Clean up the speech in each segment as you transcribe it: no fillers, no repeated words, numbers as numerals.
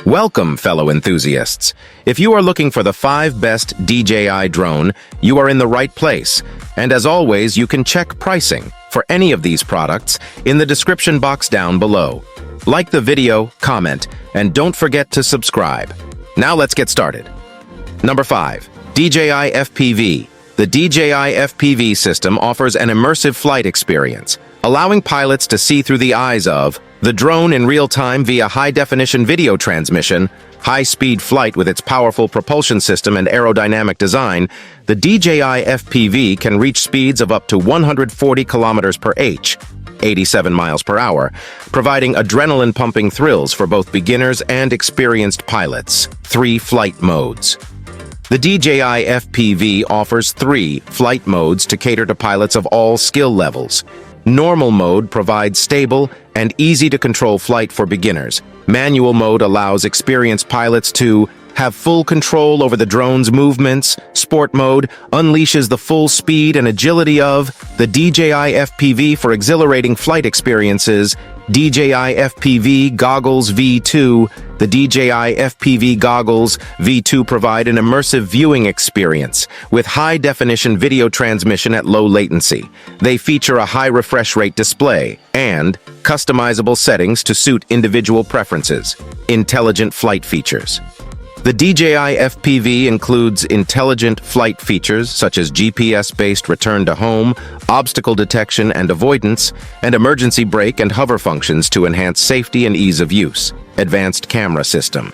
Welcome, fellow enthusiasts. If you are looking for the 5 best DJI drone, you are in the right place. And as always, you can check pricing for any of these products in the description box down below. Like the video, comment, and don't forget to subscribe. Now let's get started. Number 5. DJI FPV. The DJI FPV system offers an immersive flight experience, allowing pilots to see through the eyes of the drone in real time via high-definition video transmission, high-speed flight with its powerful propulsion system and aerodynamic design. The DJI FPV can reach speeds of up to 140 kilometers per h, 87 miles per hour, providing adrenaline-pumping thrills for both beginners and experienced pilots. 3 flight modes. The DJI FPV offers 3 flight modes to cater to pilots of all skill levels. Normal mode provides stable and easy-to-control flight for beginners. Manual mode allows experienced pilots to have full control over the drone's movements. Sport mode unleashes the full speed and agility of the DJI FPV for exhilarating flight experiences. DJI FPV Goggles V2. The DJI FPV Goggles V2 provide an immersive viewing experience with high-definition video transmission at low latency. They feature a high refresh rate display and customizable settings to suit individual preferences. Intelligent flight features. The DJI FPV includes intelligent flight features such as GPS-based return to home, obstacle detection and avoidance, and emergency brake and hover functions to enhance safety and ease of use. Advanced camera system.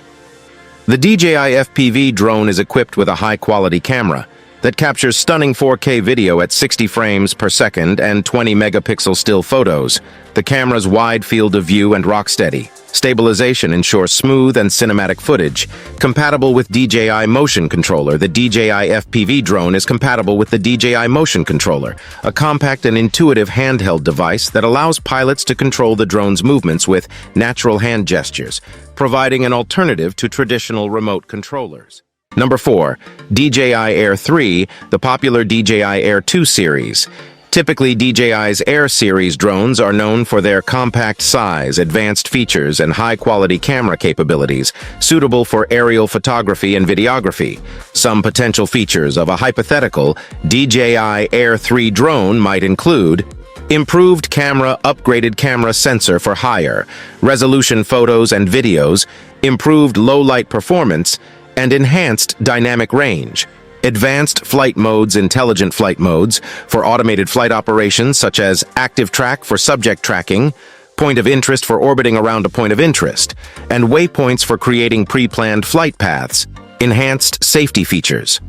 The DJI FPV drone is equipped with a high-quality camera that captures stunning 4K video at 60 frames per second and 20 megapixel still photos. The camera's wide field of view and rock-steady stabilization ensures smooth and cinematic footage. Compatible with DJI Motion Controller. The DJI FPV drone is compatible with the DJI Motion Controller, a compact and intuitive handheld device that allows pilots to control the drone's movements with natural hand gestures, providing an alternative to traditional remote controllers. Number 4. DJI Air 3, the popular DJI Air 2 series. Typically, DJI's Air series drones are known for their compact size, advanced features, and high-quality camera capabilities, suitable for aerial photography and videography. Some potential features of a hypothetical DJI Air 3 drone might include improved camera, upgraded camera sensor for higher resolution photos and videos, improved low-light performance, and enhanced dynamic range. Advanced flight modes, intelligent flight modes for automated flight operations such as active track for subject tracking, point of interest for orbiting around a point of interest, and waypoints for creating pre-planned flight paths. Enhanced safety features.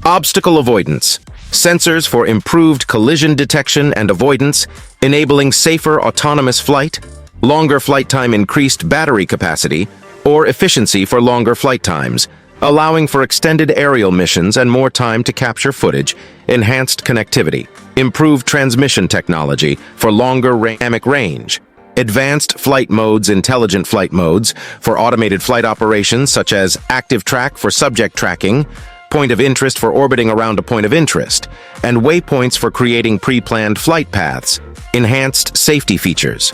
Obstacle avoidance. Sensors for improved collision detection and avoidance, enabling safer autonomous flight. Longer flight time, increased battery capacity, or efficiency for longer flight times, allowing for extended aerial missions and more time to capture footage. Enhanced connectivity. Improved transmission technology for longer dynamic range. Advanced flight modes, intelligent flight modes for automated flight operations such as active track for subject tracking, point of interest for orbiting around a point of interest, and waypoints for creating pre-planned flight paths. Enhanced safety features.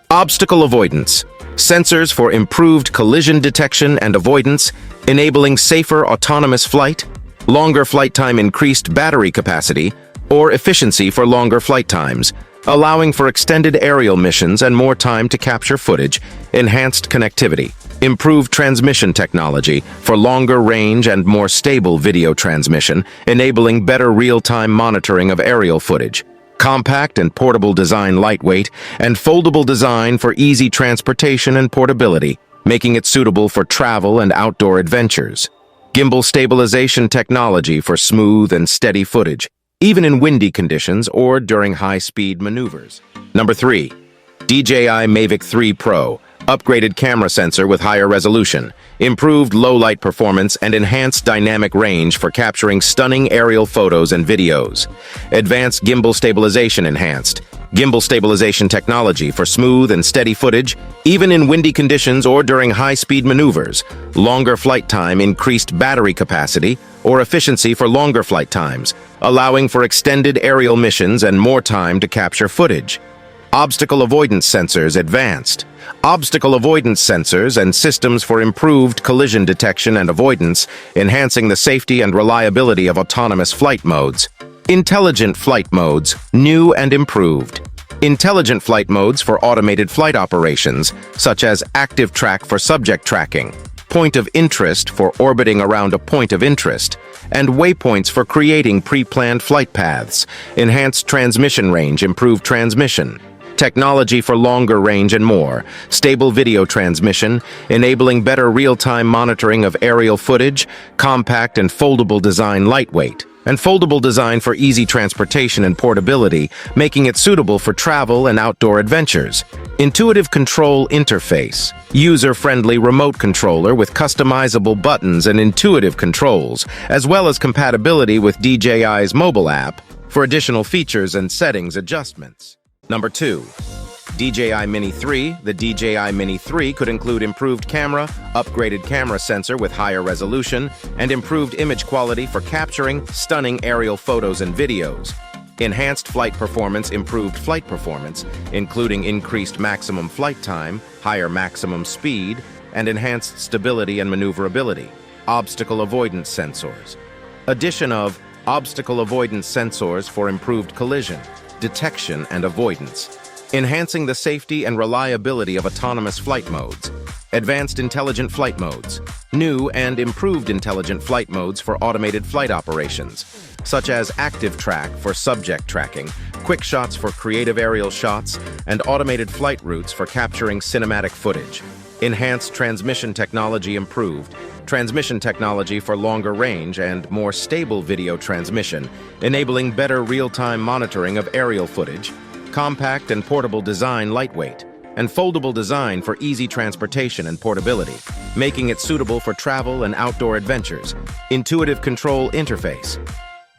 Obstacle avoidance. Sensors for improved collision detection and avoidance, enabling safer autonomous flight. Longer flight time, increased battery capacity, or efficiency for longer flight times, allowing for extended aerial missions and more time to capture footage. Enhanced connectivity. Improved transmission technology for longer range and more stable video transmission, enabling better real-time monitoring of aerial footage. Compact and portable design, lightweight and foldable design for easy transportation and portability, making it suitable for travel and outdoor adventures. Gimbal stabilization technology for smooth and steady footage, even in windy conditions or during high-speed maneuvers. Number 3. DJI Mavic 3 Pro. Upgraded camera sensor with higher resolution, improved low-light performance, and enhanced dynamic range for capturing stunning aerial photos and videos. Advanced gimbal stabilization enhanced. Gimbal stabilization technology for smooth and steady footage, even in windy conditions or during high-speed maneuvers. Longer flight time, increased battery capacity, or efficiency for longer flight times, allowing for extended aerial missions and more time to capture footage. Obstacle avoidance sensors advanced. Obstacle avoidance sensors and systems for improved collision detection and avoidance, enhancing the safety and reliability of autonomous flight modes. Intelligent flight modes, new and improved. Intelligent flight modes for automated flight operations, such as active track for subject tracking, point of interest for orbiting around a point of interest, and waypoints for creating pre-planned flight paths, enhanced transmission range, improved transmission. Technology for longer range and more, stable video transmission, enabling better real-time monitoring of aerial footage, compact and foldable design, lightweight, and foldable design for easy transportation and portability, making it suitable for travel and outdoor adventures. Intuitive control interface, user-friendly remote controller with customizable buttons and intuitive controls, as well as compatibility with DJI's mobile app for additional features and settings adjustments. Number 2. DJI Mini 3. The DJI Mini 3 could include improved camera, upgraded camera sensor with higher resolution, and improved image quality for capturing stunning aerial photos and videos. Enhanced flight performance, improved flight performance, including increased maximum flight time, higher maximum speed, and enhanced stability and maneuverability. Obstacle avoidance sensors. Addition of obstacle avoidance sensors for improved collision detection and avoidance, enhancing the safety and reliability of autonomous flight modes. Advanced intelligent flight modes, new and improved intelligent flight modes for automated flight operations, such as active track for subject tracking, quick shots for creative aerial shots, and automated flight routes for capturing cinematic footage. Enhanced transmission technology improved, transmission technology for longer range and more stable video transmission, enabling better real-time monitoring of aerial footage, compact and portable design, lightweight, and foldable design for easy transportation and portability, making it suitable for travel and outdoor adventures. Intuitive control interface,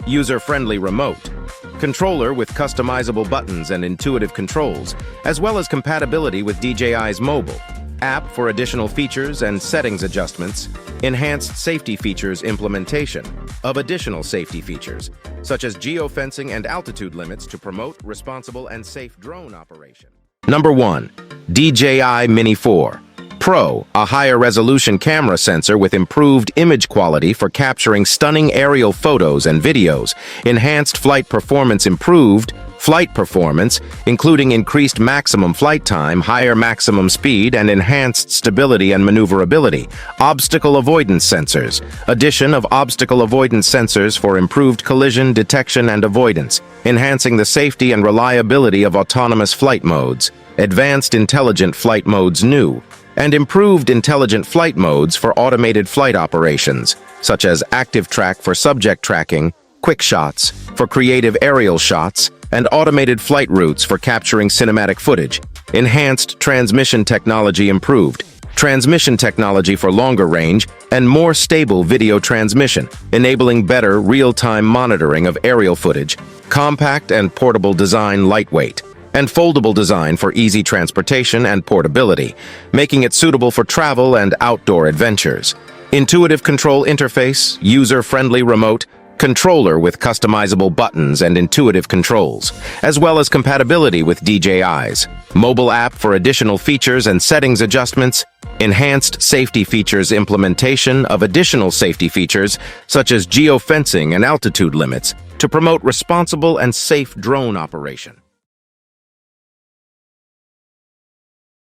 user-friendly remote, controller with customizable buttons and intuitive controls, as well as compatibility with DJI's mobile app for additional features and settings adjustments. Enhanced safety features implementation of additional safety features, such as geofencing and altitude limits to promote responsible and safe drone operation. Number 1. DJI Mini 4 Pro, a higher resolution camera sensor with improved image quality for capturing stunning aerial photos and videos. Enhanced flight performance, improved flight performance, including increased maximum flight time, higher maximum speed, and enhanced stability and maneuverability. Obstacle avoidance sensors. Addition of obstacle avoidance sensors for improved collision detection and avoidance, enhancing the safety and reliability of autonomous flight modes. Advanced intelligent flight modes, new and improved intelligent flight modes for automated flight operations, such as active track for subject tracking, quick shots for creative aerial shots, and automated flight routes for capturing cinematic footage. Enhanced transmission technology improved, transmission technology for longer range, and more stable video transmission, enabling better real-time monitoring of aerial footage. Compact and portable design, lightweight, and foldable design for easy transportation and portability, making it suitable for travel and outdoor adventures. Intuitive control interface, user-friendly remote, controller with customizable buttons and intuitive controls, as well as compatibility with DJI's mobile app for additional features and settings adjustments. Enhanced safety features implementation of additional safety features such as geofencing and altitude limits to promote responsible and safe drone operation.